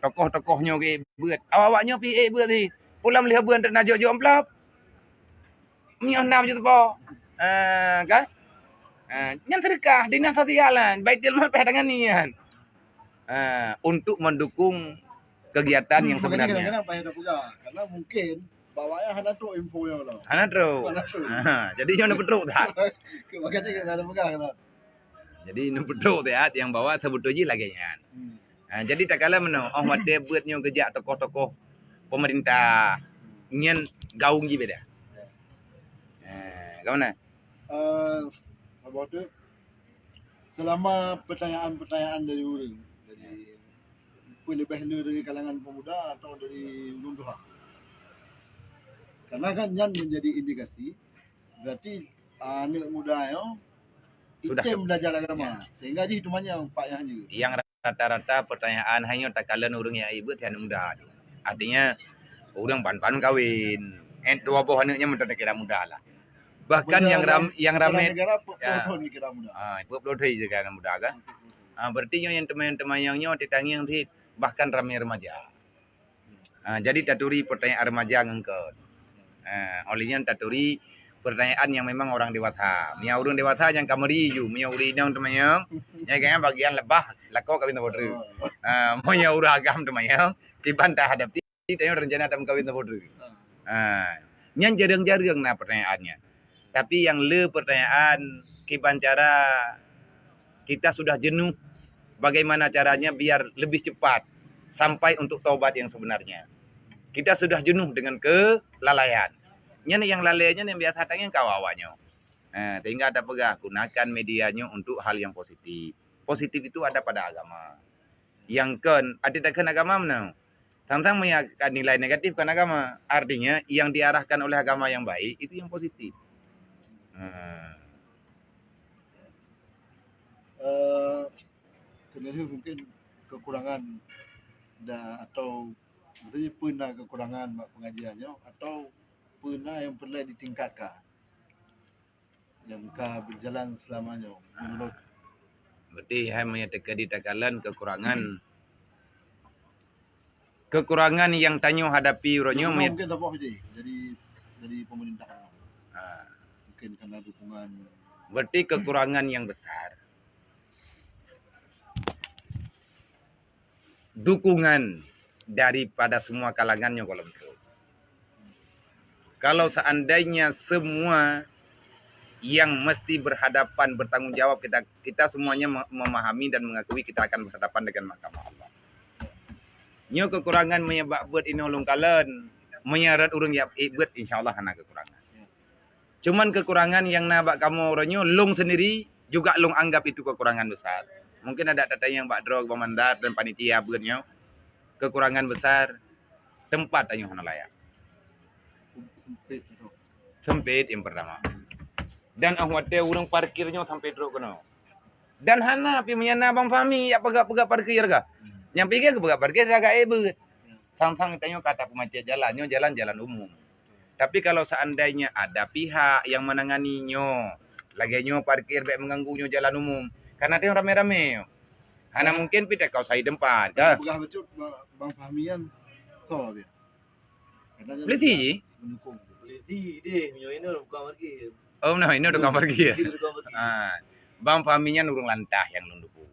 tokoh-tokohnya ke buat. Awak-awaknya pi buat ni. Pulang lihat buat nak najak-najak amplop. Mio nam je tu po. Kan? Yang terkah di nas sosialan. Baitul mal tangan ni kan. Untuk mendukung kegiatan yang sebenarnya. Kadang-kadang payah tak pegang. Karena mungkin bawanya hana tu info yang lah. Hana terus. Jadi yang betul tak? Makanya kita ada pegang lah. Jadi yang betul tak yang bawa sebetulnya lagi kan. Jadi tak kala mana mate buatnya kerja tokoh-tokoh pemerintah nyen gaung je beda. Kau mana? Apa tu? Selama pertanyaan-pertanyaan dari orang, dari lebih dari kalangan pemuda atau dari ulun duha. Karena kan yang menjadi indikasi berarti anak muda yo item belajar agama sehingga je hitungannya pak yang juga. Yang rata-rata pertanyaan hanya tak kala orang yang ibu tiada muda. Artinya orang pan-pan kawin. Dua buah anaknya mentok kira muda lah. Bahkan yang ramai negara puluh kira muda. 20 tahun juga kan muda kan. Berarti yang teman-teman yang ditangi yang bahkan ramai remaja. Jadi taturi pertanyaan remaja ngengkot. Olehnya taturi pertanyaan yang memang orang dewasa. Mia orang dewasa yang kamari ju, mia uri nang temayang. Ya kayaknya bagian lebah lako kawin bodru. Mia ura agam temayang, kiban tak hadapi tayo rencana tam kawin bodru. Nyan jarang-jarang na pertanyaannya. Tapi yang pertanyaan kiban cara kita sudah jenuh. Bagaimana caranya biar lebih cepat sampai untuk taubat yang sebenarnya. Kita sudah jenuh dengan kelalaian. Yang lalainya yang biasa tanya kawawanya. Sehingga ada pegah gunakan medianya untuk hal yang positif. Positif itu ada pada agama. Yang ada agama mana? Tentang menyaksikan nilai negatif kan agama. Artinya yang diarahkan oleh agama yang baik itu yang positif. Kemudian mungkin kekurangan atau maksudnya pernah kekurangan pengajiannya atau pernah yang perlu ditingkatkan yang berjalan selamanya menurut berarti hai menyatakan di takalan kekurangan yang tanyo hadapi uronyo mungkin apa je dari pemerintahan mungkin karena dukungan berarti kekurangan yang besar dukungan daripada semua kalangannya kalau seandainya semua yang mesti berhadapan bertanggung jawab kita semuanya memahami dan mengakui kita akan berhadapan dengan mahkamah Allah. Nyo kekurangan menyebab buat inolong kalen menyarat urang ya buat insyaallah ana kekurangan. Cuman kekurangan yang nabak kamu oronyo long sendiri juga long anggap itu kekurangan besar. Mungkin ada yang Mbak Drog, Pemandat dan panitia buatnya kekurangan besar tempat ayo hana layak. Sempit yang pertama. Dan ahwate urang parkirnya sampai drog kono. Dan hana pi menyana bang fami ya pegak-pegak parkir ga. Yang pikir ke pegak parkir agak ebet. Sang-sang tanya kata pemacet jalannya jalan umum. Tapi kalau seandainya ada pihak yang menanganinya, laginya parkir baik mengganggunya jalan umum. Karena dia rame-rame. Hana mungkin pita kau sai tempat. Pegah becut bang famian so dia. Beliti? Beliti deh, ini bukan parkir. Oh, nah ini udah parkir. Bang faminya nurung lantah yang nunduku.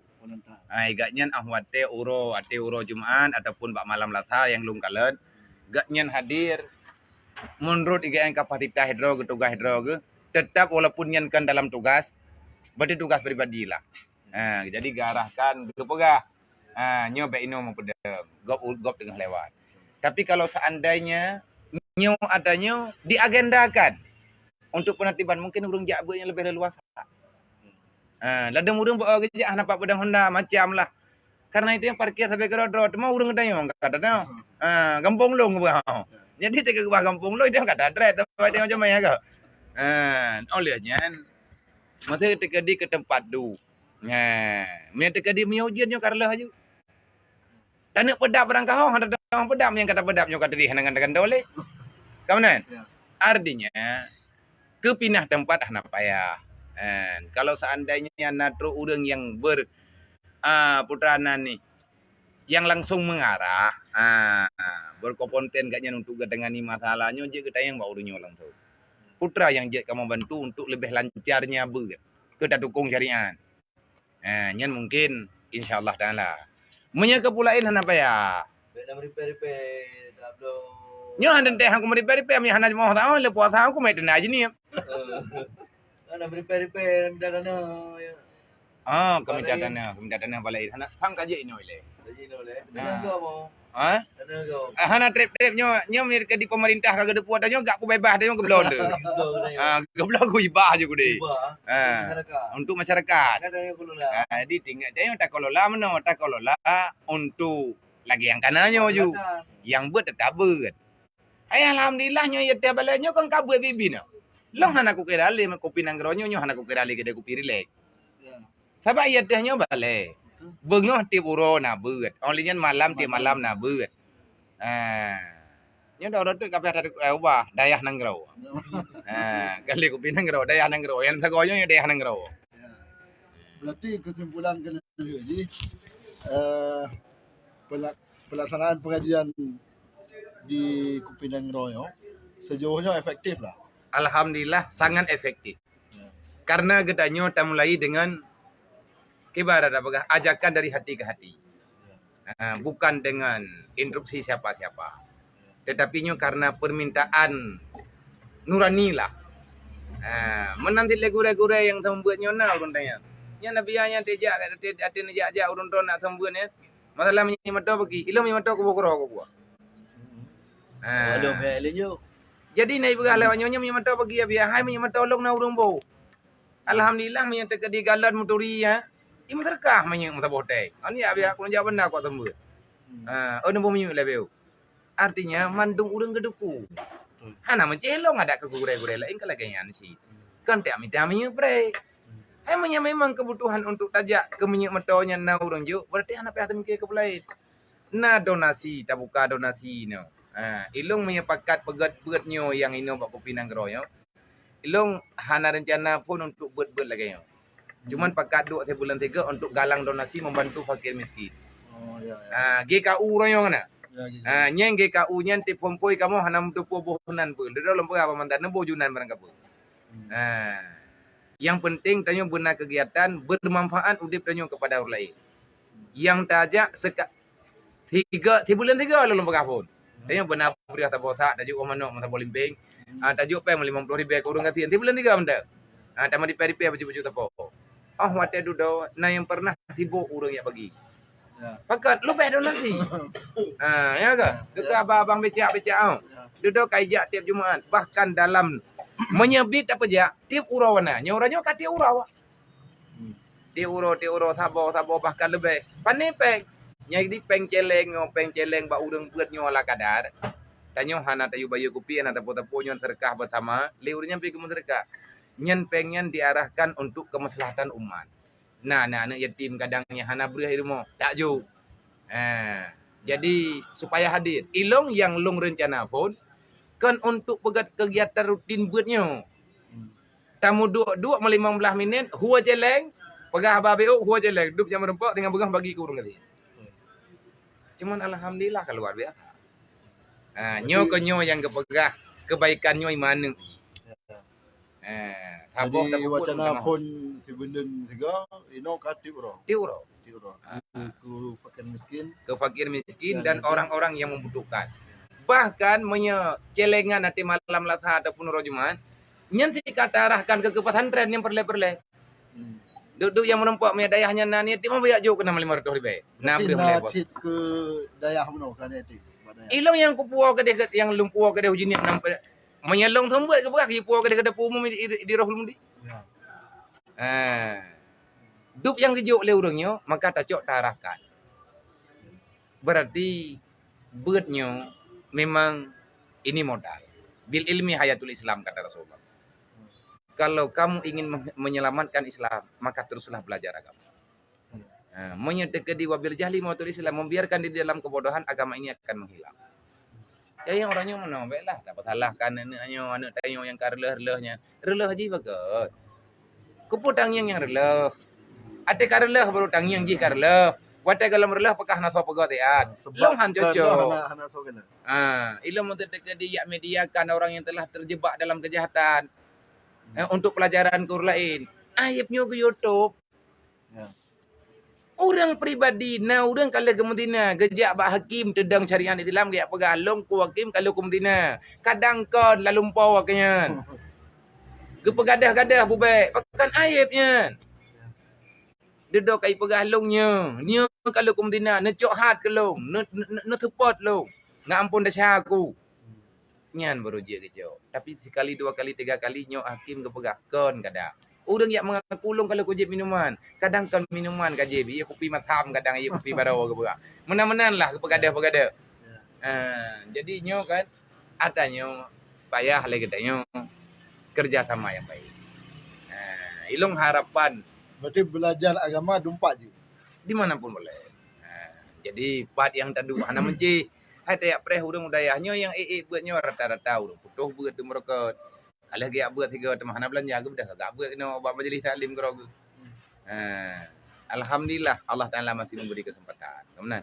Gaknyan ahwate ate uro Jumat ataupun bak malam lata yang lung kalen. Gaknyan hadir menurut yang kapasitas tugas hidro tetap walaupun yang kan dalam tugas berarti tugas pribadi lah. Jadi garahkan dulu pegah. Nyoba ino mempedem. Gop tengah lewat. Tapi kalau seandainya nyo adanya diagendakan untuk penertiban mungkin urung jak yang lebih leluasa. Ladang urung bawa kerja nampak pedang Honda macam lah. Karena itu yang parkir sampai ke road mau urung katanya kata kampung long bang. Jadi teka ke kampung long dia kata dread tempat dia macam mana kau. Olehnya masa ketika di ke tempat tu. Ketika di punya ujiannya karlah aja. Dan nak pedap orang kau ada orang pedap yang kata pedapnya kata dia dengan dole. Kamu artinya kepindah tempat nak payah. Kalau seandainya natro urang yang putranan ni yang langsung mengarah berkomponen gaknya untuk gedengani masalahnya je kita yang bawa dunia langsung putra yang je kamu bantu untuk lebih lancarnya kita dukung syariat nyan mungkin insyaallah taala munya kepulain apa ya Nak repair tak belum. nyo handan teh aku meripe-ripe mi hanan mau tahu le puasa aku mai aja nih Nak repair dana kami catatnya balai sana sang kaje ini oleh Jadi boleh. Dana kau mau. ah Dana kau. hana trip-trip nyo mir ke di pemerintah kagak ada puas nyo gak ku bebas dia geblon de geblon ku ibah je ku de untuk masyarakat Kan ada kalau lah. di tinggal dia tak kelola untuk lagi yang kanannya ju yang buat tetap buat alhamdulillah nyo ya tiap balanya kan kabut bibi no long hana ku kira le kopi nangronyo nyo hana ku kira le kedai kopi rilek sabab ya teh nyo bale bengoh ti uro na buat only nyan malam ti malam na buat nyo dah tu kape ada ubah dayah nanggro kali kopi nanggro dayah nanggro yang sagoyo nyo dayah nanggro Berarti kesimpulan kita jadi pelaksanaan pengajian di Kupinang Royo sejauhnya efektif lah. alhamdulillah sangat efektif karena gedanyo kita mulai dengan ibarat apakah ajakan dari hati ke hati bukan dengan instruksi siapa-siapa tetapi nyo karena permintaan nurani lah menanti legure-gure yang membuatnya na urun tanya nya nabi nya tejak ati nejak urun ton nak sembuan ya masalah menyemeto bagi ilo menyemeto ko bokro ko gua Ada pihak lain jadi nai begal lewat nyonya menyemeto bagi ya biar hai menyemeto long na urun bo alhamdulillah menyete ke di galan muturi ya im terkah menye mutabote ani ya biar aku jawab na ko sembuan ono bo menyu lebeu artinya mandung urang geduku hana mencelong ada ke gure-gure lain kalaganyan sih kan tak minta bre emangnya memang kebutuhan untuk tajak ke minyak metonya na urang jo berarti anak pihatam ke kepulai na donasi tabuka donasi no ilong menyepakat pegat nyo yang ino bak kopi nanggroyo ilong hana rencana pun untuk buat lagi yo cuman pakat 2 bulan 3 untuk galang donasi membantu fakir miskin Oh ya. GKU royo ngana Ya, gitu. nyeng GKU nyen ti pompoi kamu hanam tu bohnan pun de dalam apa mantan bojunan barang kapu yang penting tanyo benar kegiatan bermanfaat udip tanyo kepada orang lain yang tajak bulan 3 lalu pun tanyo benar beri kata bosak tajuk omano mata bolimping tajuk pe 50,000 ke urang gati bulan 3 benda tama di peri baju tapo wate dudo na yang pernah sibuk urang ya bagi Ya. pakat lu pe donasi ya ke dekat abang becak duduk kaijak tiap Jumaat bahkan dalam menyebit apa aja tiap urawana nyoranya kat tiap urawa tiap uro sabo bahkan lebih panepek nyai di peng celeng ba urang buat nyola kadar tanyo hana tayu bayu kopi ana tapo nyon serkah bersama liurnya pergi ke serkah nyen pengen diarahkan untuk kemaslahatan umat nah anak yatim kadangnya hana beri ilmu tak ju jadi supaya hadir ilong yang long rencana pun kan untuk pegat kegiatan rutin buatnya tamu dua 15 minit huwa jeleng pegah babeo huwa jeleng duduk jam rempak dengan begah bagi ke urang kali cuman alhamdulillah kan luar biasa nyo yang kepegah kebaikannya iman Jadi wacana pun si benden juga ino katip bro. tiuro Ku fakir miskin. ke fakir miskin dan orang-orang yang membutuhkan bahkan celengan nanti malam latha ataupun rojuman nyanti kata arahkan ke pesantren yang perle-perle duduk yang menempat dayahnya nani ti mau bayak jo kena 500,000 nah boleh boleh Cit ke dayah mano kan itu. ilong yang kupuau ke dia yang lumpuau ke dia ujin yang nampak menyelong sembuat ke berak puau ke dia umum di rohul mundi dup yang kejuk oleh urangnya maka tacok tarahkan berarti beutnya memang ini modal bil ilmi hayatul Islam kata Rasulullah kalau kamu ingin menyelamatkan Islam maka teruslah belajar agama menyedekati wabil jahli mautul Islam membiarkan di dalam kebodohan agama ini akan menghilang jadi orangnya menobek lah dapat halahkan anak tayo yang kareleh-relehnya releh ji bagus kuputang yang releh ate kareleh baru tang yang ji kareleh Watai kalau merelah pakah naso pegotian. Long han cocok. Anak so kena. Ilmu terjadi mediakan orang yang telah terjebak dalam kejahatan untuk pelajaran kur lain. Aibnya ke YouTube. Ya. Orang pribadi, orang kalau kemudian gejak bak hakim tedang syariat Islam gaya pegalong ku hakim kalau kemudian kadang kon lalu lumpau waknya. Gepegadah-gadah bubai, pakan aibnya. Dedok kai pegalongnya. Nya kalau kemudian necok hat kelong, ne tepot long. Ngampun dah aku. Nyan baru je kecau. Tapi sekali, dua kali, tiga kali nyo hakim kepegah kon kadang. Orang yang mengakulung kalau kujib minuman. Kadang kan minuman kajib. Ia kopi matam kadang ia kopi barau ke berak. Menan-menan lah pegada-pegada. Jadi nyo kan adanya payah lagi katanya kerjasama yang baik. Ilung harapan Berarti belajar agama dumpak je. dimanapun boleh. Jadi part yang tadu hana menci. Hai tayak preh urang udayahnya yang buatnya rata-rata urang putuh buat tu mereka. Kalau dia buat tiga teman hana belanja ke dah gak buat kena buat majlis taklim ke rogu. Alhamdulillah Allah Taala masih memberi kesempatan. Kemudian